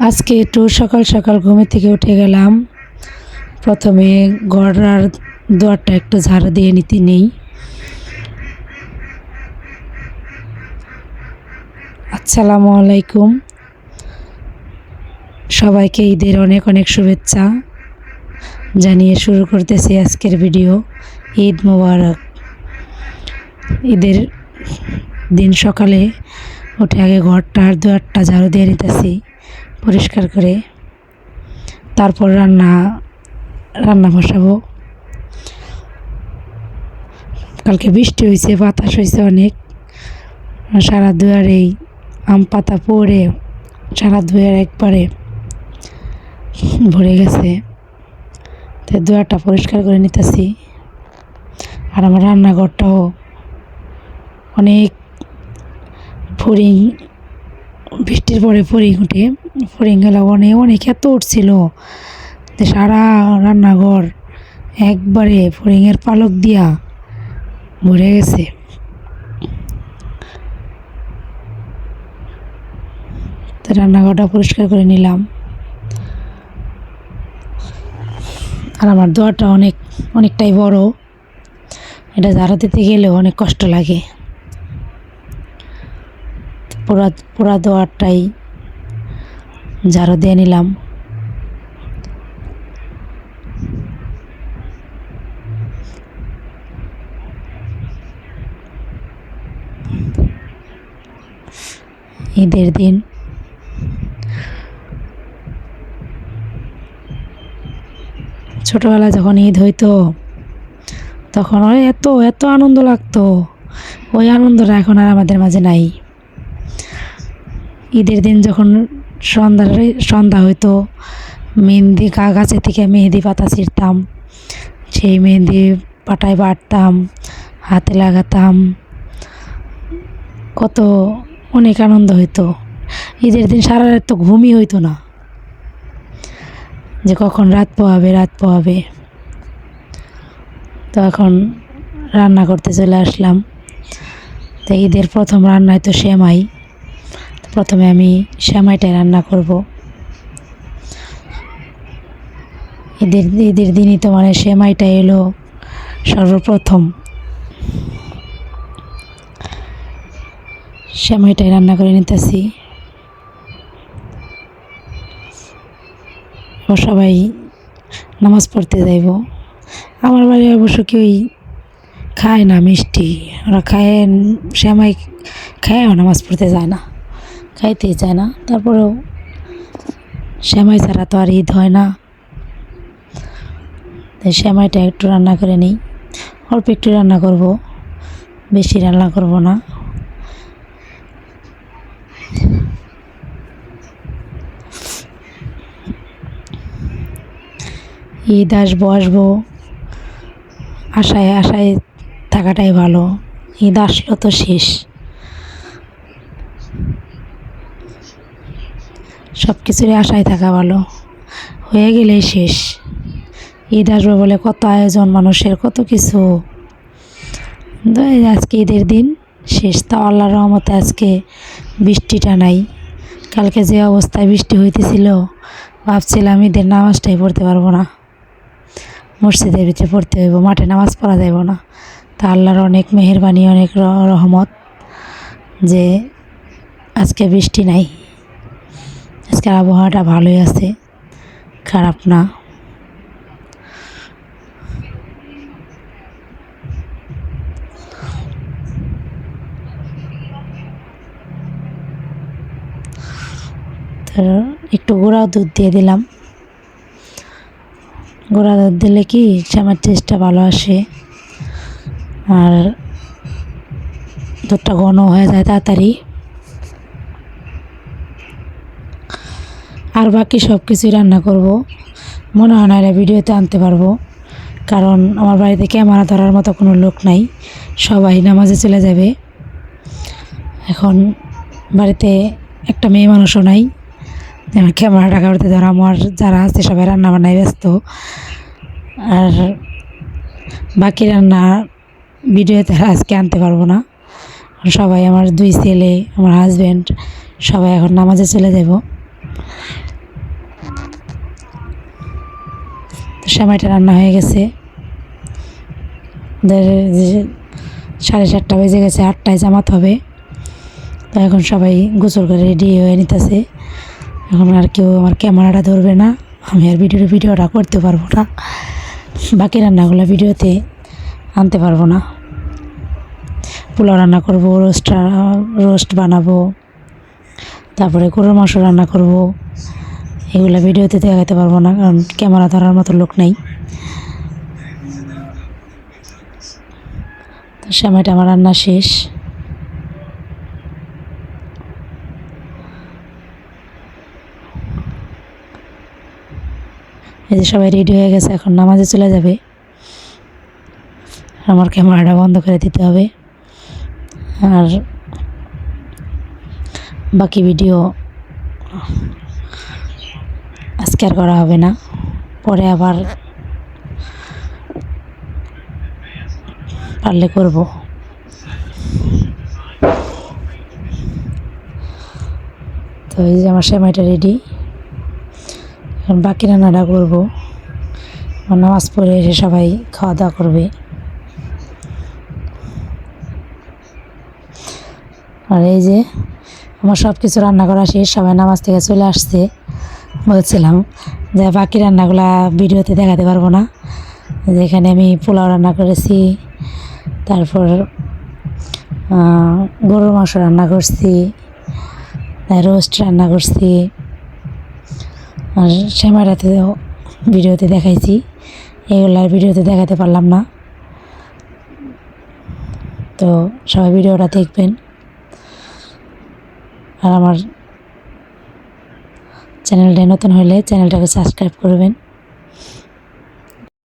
আজকে একটু সকাল সকাল ঘুম থেকে উঠে গেলাম। প্রথমে ঘরের দুয়ারটা একটু ঝাড়ু দিয়ে নিতে নেই। আসসালামু আলাইকুম, সবাইকে ঈদের অনেক অনেক শুভেচ্ছা জানিয়ে শুরু করতেছি আজকের ভিডিও। ঈদ মোবারক। ঈদের দিন সকালে উঠে আগে ঘরটার দুয়ারটা ঝাড়ু দিয়ে নিতেছি পরিষ্কার করে, তারপর রান্না বসাবো। কালকে বৃষ্টি হয়েছে, বাতাস হয়েছে অনেক, সারা দুয়ারেই আম পাতা পড়ে সারা দুয়ার একবারে ভরে গেছে। তো দুয়ারটা পরিষ্কার করে নিতেছি। আর আমার রান্নাঘরটাও অনেক ফড়িং, বৃষ্টির পরে ফড়িং উঠে, ফড়িংগুলো অনেক অনেক এত উঠছিল যে সারা রান্নাঘর একবারে ফড়িংয়ের পালক দিয়া ভরে গেছে। তো রান্নাঘরটা পরিষ্কার করে নিলাম। আর আমার দুয়ারটা অনেকটাই বড়, এটা ঝাড়ু দিতে গেলেও অনেক কষ্ট লাগে। পুরা দুয়ারটাই ঝাড়ু দিয়ে নিলাম। ঈদের দিন ছোটবেলায় যখন ঈদ হইতো তখন এত এত আনন্দ লাগতো, ওই আনন্দটা এখন আর আমাদের মাঝে নাই। ঈদের দিন যখন সন্ধ্যা হইতো, মেহেন্দি গাছে থেকে মেহেন্দি পাতা ছিঁড়তাম, সেই মেহেন্দি পাটায় বাটতাম, হাতে লাগাতাম, কত অনেক আনন্দ হইতো। ঈদের দিন সারা রাত তো ঘুমই হইতো না, যে কখন রাত পোহাবে। তো এখন রান্না করতে চলে আসলাম। তো ঈদের প্রথম রান্নায় তো সেমাই, প্রথমে আমি সেমাইটাই রান্না করব। ঈদের দিনই তো মানে সেমাইটা এলো সর্বপ্রথম। সেমাইটাই রান্না করে নিতেছি। সবাই নামাজ পড়তে যাইব। আমার বাড়ি অবশ্য কেউই খায় না মিষ্টি, ওরা খায় সেমাই, খায়ও নামাজ পড়তে যায় না, খাইতেই চায় না। তারপরেও সেমাই ছাড়া তো আর ঈদ হয় না, তাই সেমাইটা একটু রান্না করে নিই। অল্প একটু রান্না করব, বেশি রান্না করব না। ঈদ আসবো আশায় থাকাটাই ভালো। ঈদ আসলো তো শেষ, সব কিছুরই আশায় থাকা ভালো, হয়ে গেলেই শেষ। ঈদ আসবে বলে কত আয়োজন মানুষের, কত কিছু। আজকে ঈদের দিন শেষ, তাও আল্লাহর রহমতে আজকে বৃষ্টিটা নাই। কালকে যে অবস্থায় বৃষ্টি হইতেছিল, ভাবছিলাম ঈদের নামাজটাই পড়তে পারবো না, মসজিদের ভিতরে পড়তে হইব, মাঠে নামাজ পড়া যাইব না। তা আল্লাহর অনেক মেহেরবানি, অনেক রহমত যে আজকে বৃষ্টি নাই। আজকের আবহাওয়াটা ভালোই আছে, খারাপ না। তো একটু গুঁড়া দুধ দিয়ে দিলাম। গুঁড়া দুধ দিলে কি সেমাইয়ের টেস্টটা ভালো আসে, আর দুধটা ঘন হয়ে যায় তাড়াতাড়ি। আর বাকি সব কিছুই রান্না করব, মনে হয় না এটা ভিডিওতে আনতে পারবো, কারণ আমার বাড়িতে ক্যামেরা ধরার মতো কোনো লোক নাই, সবাই নামাজে চলে যাবে। এখন বাড়িতে একটা মেয়ে মানুষও নাই ক্যামেরাটা কাউকে ধরা। আমার যারা আছে সবাই রান্না বান্নায় ব্যস্ত, আর বাকি রান্না ভিডিওতে আজকে আনতে পারবো না। সবাই, আমার দুই ছেলে, আমার হাজব্যান্ড, সবাই এখন নামাজে চলে যাব। সেমাইটা রান্না হয়ে গেছে। ওদের 7:30 বেজে গেছে, 8টায় জামাত হবে। তো এখন সবাই গোসল করে রেডি হয়ে নিতেছে। এখন আর কেউ আমার ক্যামেরাটা ধরবে না, আমি আর ভিডিওটা করতে পারবো না, বাকি রান্নাগুলো ভিডিওতে আনতে পারবো না। পোলাও রান্না করবো, রোস্ট বানাবো, তারপরে গরুর মাংস রান্না করব। এগুলো ভিডিওতে দেখাতে পারবো না, কারণ ক্যামেরা ধরার মতো লোক নেই। তো সেমাইটা আমার রান্না শেষ। এই যে সবাই রেডি হয়ে গেছে, এখন নামাজে চলে যাবে। আমার ক্যামেরাটা বন্ধ করে দিতে হবে। আর বাকি ভিডিও আজকে আর করা হবে না, পরে আবার পারলে করব। তো এই যে আমার সেমাইটা রেডি, এখন বাকি রান্নাটা করবো। নামাজ পড়ে এসে সবাই খাওয়া দাওয়া করবে। আর এই যে আমার সব কিছু রান্না করা শেষ, সবাই নামাজ থেকে চলে আসছে। বলছিলাম যে বাকি রান্নাগুলা ভিডিওতে দেখাতে পারবো না। যেখানে আমি পোলাও রান্না করেছি, তারপর গরুর মাংস রান্না করছি, রোস্ট রান্না করছি, আর সেমাইটাতে ভিডিওতে দেখাইছি। এগুলো আর ভিডিওতে দেখাতে পারলাম না। তো সবাই ভিডিওটা দেখবেন, আর আমার চ্যানেলটা নতুন হলে চ্যানেলটাকে সাবস্ক্রাইব করবেন।